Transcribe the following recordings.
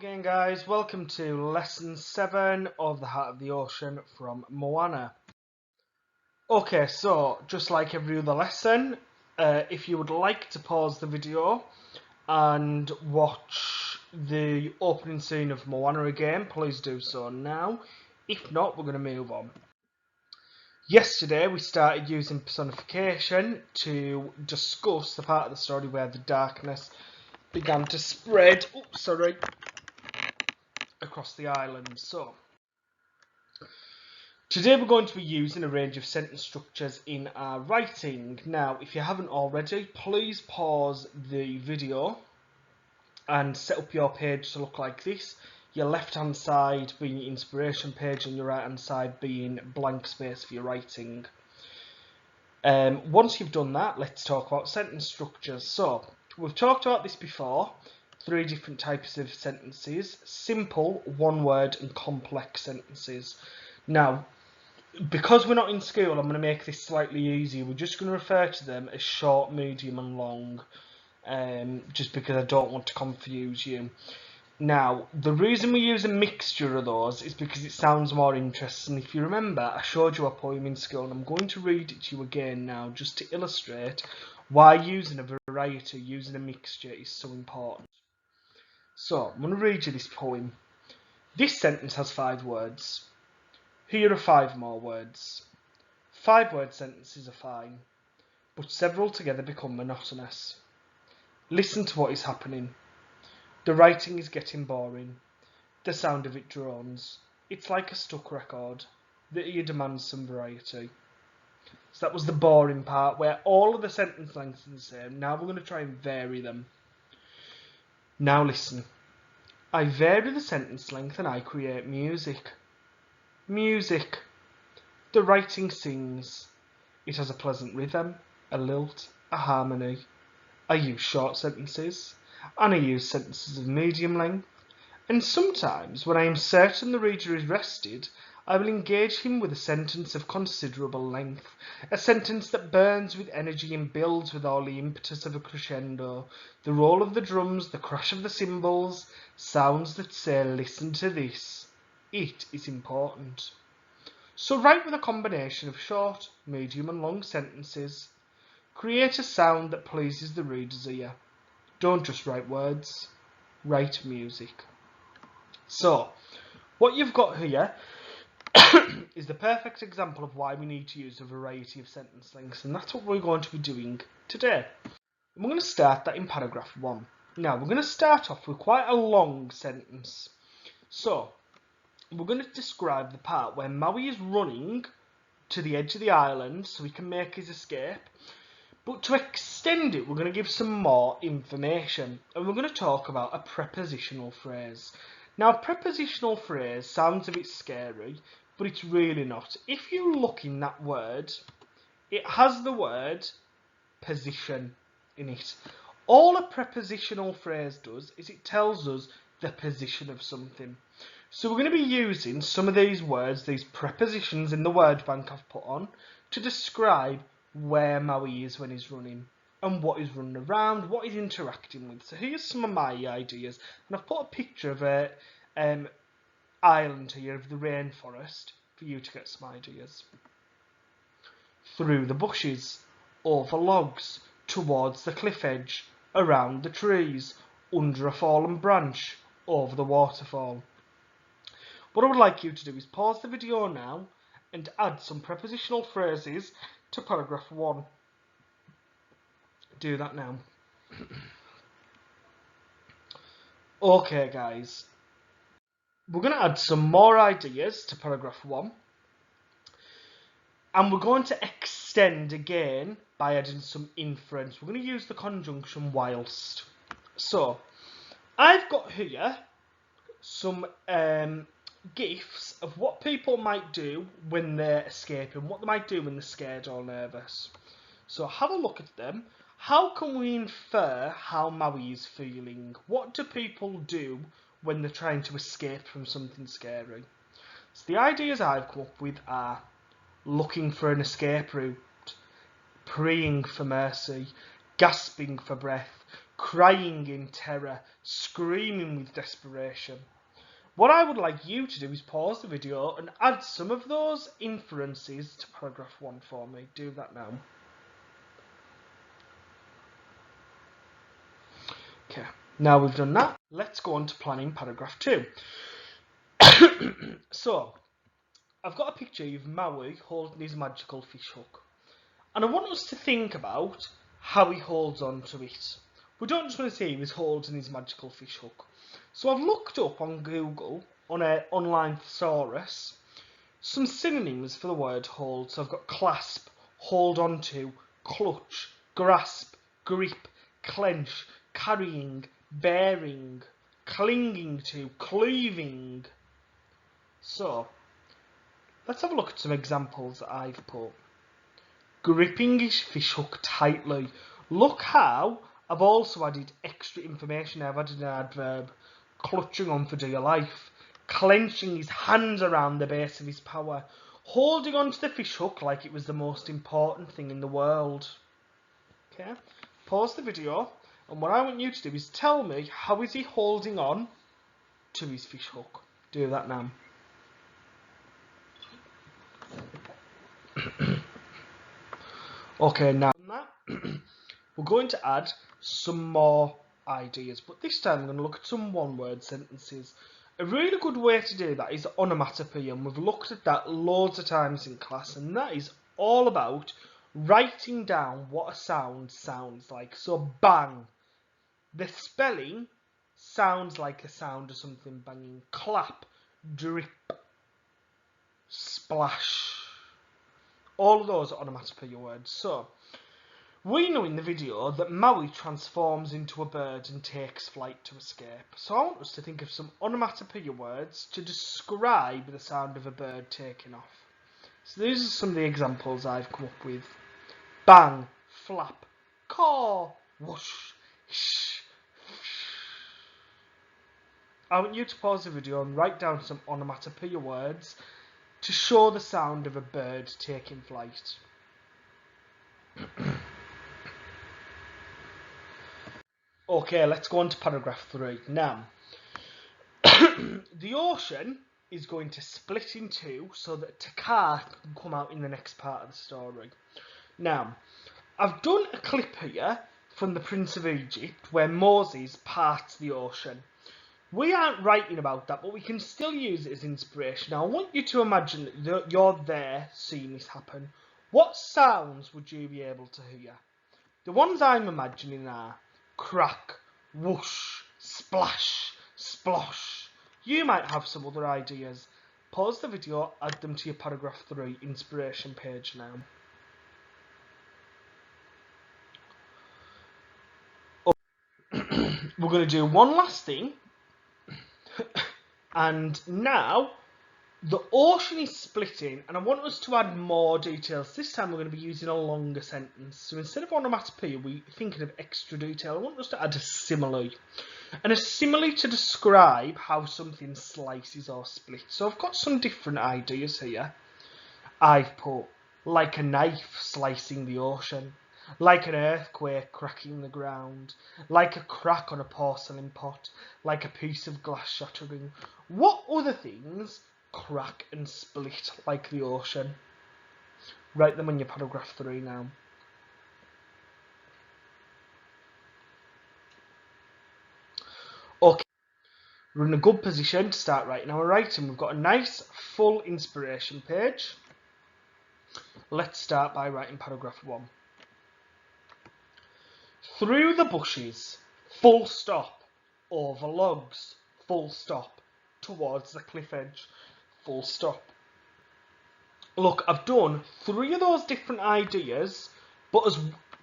Again guys, welcome to lesson 7 of The Heart of the Ocean from Moana. Okay, so just like every other lesson, if you would like to pause the video and watch the opening scene of Moana again, please do so now. If not, we're going to move on. Yesterday we started using personification to discuss the part of the story where the darkness began to spread. Across the island. So today we're going to be using a range of sentence structures in our writing. Now, if you haven't already, please pause the video and set up your page to look like this. Your left hand side being your inspiration page and your right hand side being blank space for your writing. Once you've done that, let's talk about sentence structures. So we've talked about this before. 3 different types of sentences: simple, one word, and complex sentences. Now, because we're not in school, I'm going to make this slightly easier. We're just going to refer to them as short, medium, and long, just because I don't want to confuse you. Now, the reason we use a mixture of those is because it sounds more interesting. If you remember, I showed you a poem in school, and I'm going to read it to you again now, just to illustrate why using a variety, using a mixture, is so important. So, I'm going to read you this poem. This sentence has 5 words. Here are 5 more words. 5-word sentences are fine, but several together become monotonous. Listen to what is happening. The writing is getting boring. The sound of it drones. It's like a stuck record. The ear demands some variety. So that was the boring part, where all of the sentence lengths are the same. Now we're going to try and vary them. Now listen. I vary the sentence length and I create music. Music. The writing sings. It has a pleasant rhythm, a lilt, a harmony. I use short sentences, and I use sentences of medium length, and sometimes, when I am certain the reader is rested, I will engage him with a sentence of considerable length, a sentence that burns with energy and builds with all the impetus of a crescendo, the roll of the drums, the crash of the cymbals, sounds that say, listen to this. It is important. So write with a combination of short, medium and long sentences. Create a sound that pleases the reader's ear. Don't just write words, write music. So, what you've got here is the perfect example of why we need to use a variety of sentence lengths, and that's what we're going to be doing today. And we're going to start that in paragraph 1. Now, we're going to start off with quite a long sentence. So, we're going to describe the part where Maui is running to the edge of the island so he can make his escape. But to extend it, we're going to give some more information, and we're going to talk about a prepositional phrase. Now, a prepositional phrase sounds a bit scary, but it's really not. If you look in that word, it has the word position in it. All a prepositional phrase does is it tells us the position of something. So we're going to be using some of these words, these prepositions in the word bank I've put on, to describe where Maui is when he's running and what he's running around, what he's interacting with. So here's some of my ideas, and I've put a picture of a island here, of the rainforest, for you to get some ideas. Through the bushes, over logs, towards the cliff edge, around the trees, under a fallen branch, over the waterfall. What I would like you to do is pause the video now and add some prepositional phrases to paragraph 1. Do that now. Okay guys, we're going to add some more ideas to paragraph 1, and we're going to extend again by adding some inference. We're going to use the conjunction whilst. So, I've got here some gifs of what people might do when they're escaping, what they might do when they're scared or nervous. So have a look at them. How can we infer how Maui is feeling? What do people do when they're trying to escape from something scary? So the ideas I've come up with are looking for an escape route, praying for mercy, gasping for breath, crying in terror, screaming with desperation. What I would like you to do is pause the video and add some of those inferences to paragraph 1 for me. Do that now. Okay, now we've done that, let's go on to planning paragraph 2. So, I've got a picture of Maui holding his magical fish hook. And I want us to think about how he holds on to it. We don't just want to say he was holding his magical fish hook. So I've looked up on Google, on an online thesaurus, some synonyms for the word hold. So I've got clasp, hold on to, clutch, grasp, grip, clench, carrying, bearing, clinging to, cleaving. So let's have a look at some examples that I've put. Gripping his fish hook tightly. Look how I've also added extra information. I've added an adverb. Clutching on for dear life. Clenching his hands around the base of his power. Holding on to the fish hook like it was the most important thing in the world. Okay, pause the video, and what I want you to do is tell me, how is he holding on to his fish hook? Do that now. Okay, now we're going to add some more ideas, but this time we're going to look at some one-word sentences. A really good way to do that is onomatopoeia, and we've looked at that loads of times in class, and that is all about writing down what a sound sounds like. So bang, the spelling sounds like the sound of something banging. Clap, drip, splash. All of those are onomatopoeia words. So we know in the video that Maui transforms into a bird and takes flight to escape. So I want us to think of some onomatopoeia words to describe the sound of a bird taking off. So these are some of the examples I've come up with. Bang, flap, caw, whoosh, shh. I want you to pause the video and write down some onomatopoeia words to show the sound of a bird taking flight. Okay, let's go on to paragraph 3. Now, the ocean is going to split in two so that Takar can come out in the next part of the story. Now, I've done a clip here from the Prince of Egypt where Moses parts the ocean. We aren't writing about that, but we can still use it as inspiration. Now, I want you to imagine that you're there seeing this happen. What sounds would you be able to hear? The ones I'm imagining are crack, whoosh, splash, splosh. You might have some other ideas. Pause the video, add them to your paragraph 3 inspiration page now. We're going to do one last thing. And now the ocean is splitting, and I want us to add more details. This time we're going to be using a longer sentence. So instead of onomatopoeia, we're thinking of extra detail. I want us to add a simile. And a simile to describe how something slices or splits. So I've got some different ideas here. I've put like a knife slicing the ocean, like an earthquake cracking the ground, like a crack on a porcelain pot, like a piece of glass shattering. What other things crack and split like the ocean? Write them in your paragraph 3 now. Okay, we're in a good position to start writing our writing. We've got a nice full inspiration page. Let's start by writing paragraph 1. Through the bushes, full stop, over logs, full stop, towards the cliff edge, full stop. Look, I've done 3 of those different ideas, but as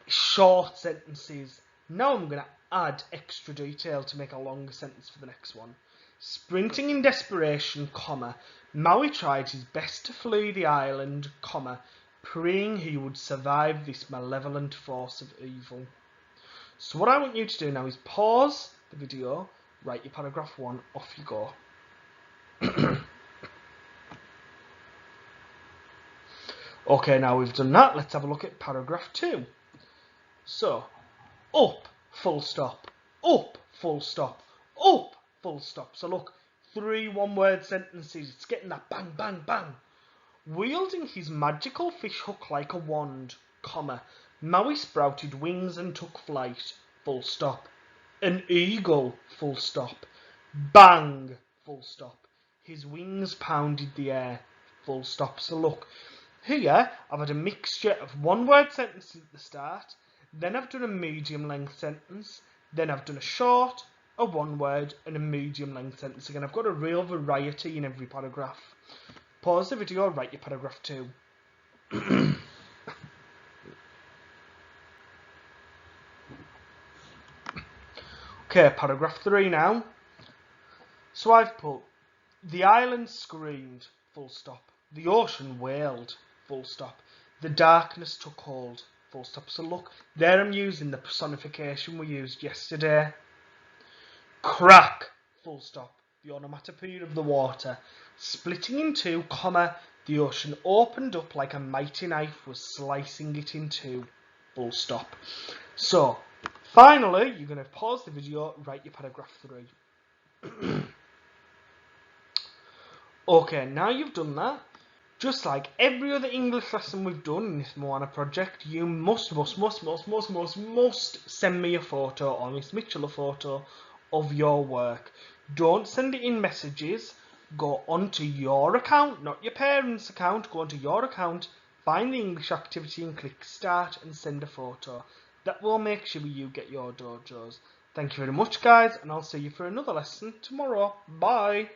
short sentences. Now I'm going to add extra detail to make a longer sentence for the next one. Sprinting in desperation, comma, Maui tried his best to flee the island, comma, praying he would survive this malevolent force of evil. So what I want you to do now is pause the video, write your paragraph 1, off you go. Okay, now we've done that, let's have a look at paragraph 2. So, up, full stop, up, full stop, up, full stop. So look, 3 one-word sentences. It's getting that bang, bang, bang. Wielding his magical fish hook like a wand, comma, Maui sprouted wings and took flight, full stop. An eagle, full stop. Bang, full stop. His wings pounded the air, full stop. So look, here I've had a mixture of one-word sentences at the start, then I've done a medium-length sentence, then I've done a short, a one-word, and a medium-length sentence. Again, I've got a real variety in every paragraph. Pause the video, write your paragraph 2. Okay, paragraph 3 now. So I've put, the island screamed, full stop. The ocean wailed, full stop. The darkness took hold, full stop. So look, there I'm using the personification we used yesterday. Crack, full stop. The onomatopoeia of the water. Splitting in two, comma, the ocean opened up like a mighty knife was slicing it in two, full stop. So, finally, you're going to pause the video, write your paragraph 3. Okay, now you've done that, just like every other English lesson we've done in this Moana project, you must send me a photo, or Miss Mitchell a photo of your work. Don't send it in messages. Go onto your account, not your parents' account. Go onto your account, find the English activity and click start and send a photo. That will make sure you get your dojos. Thank you very much, guys, and I'll see you for another lesson tomorrow. Bye.